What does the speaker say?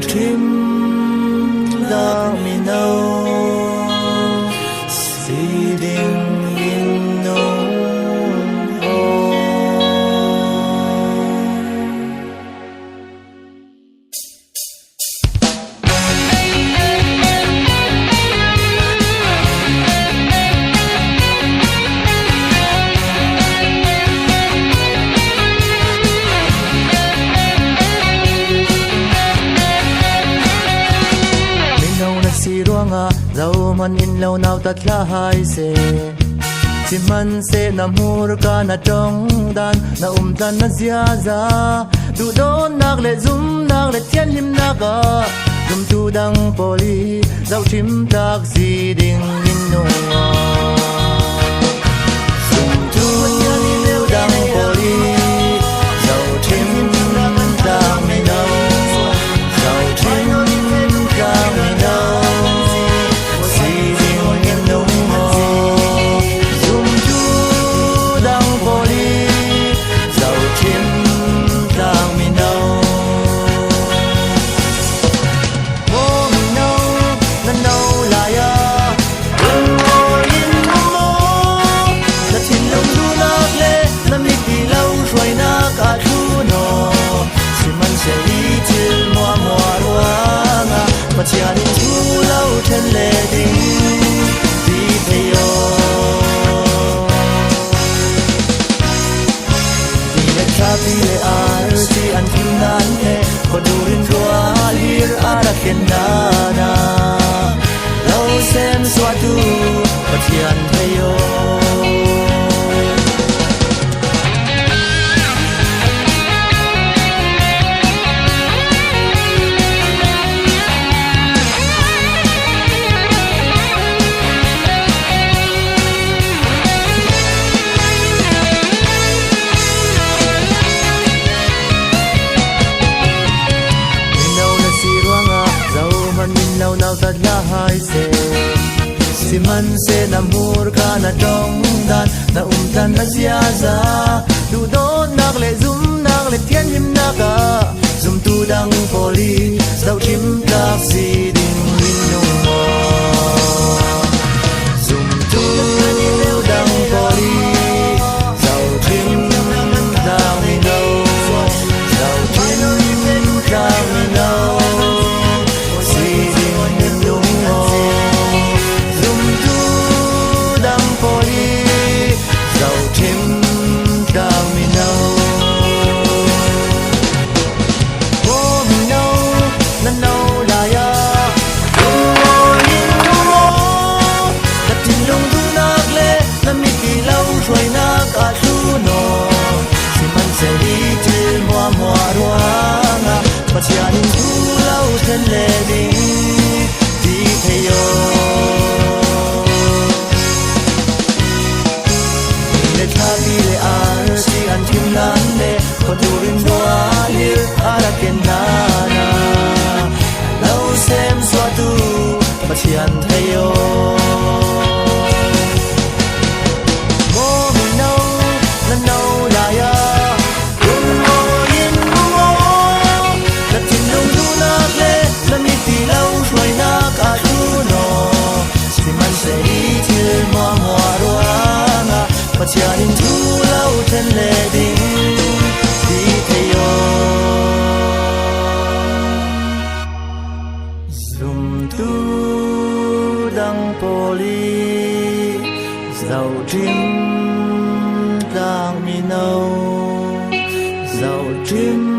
trim la mi no seeding in no dẫu man in lâu nào tắt lá hai se chỉ man se na mur ka na trong dan na tan na zia za du don nak le zum nak le thiên lim naka zum tu dang poli dẫu chim tak gì ding in no zum tu ni leo dang poli dẫu chim tak mi no dẫu chim tak mi no chia đi thu lâu trên lệ đình đi theo đi lệ cha đi lệ ar si an kim nan he con durin roa lir ara kenana lâu xem xóa tu chia theo nào tắt lá hai se si man se na mur ka na trong dan na tan na zia za du don nak le zum nak le thiên lim naka zum tu dang poli dẫu chim tak si ding rin no zum tu leo dang poli dẫu chim dang mi no dẫu chim dang mi no chia đi thu lâu trên lệ đình đi theo lệ cha đi lệ ar si an kim nan le con durin doa lir ara kenana lâu xem xóa tu chia theo chia đi thu lâu trên lệ đình đi theo zum tu dang poli dẫu chim dang mi nâu dẫu chim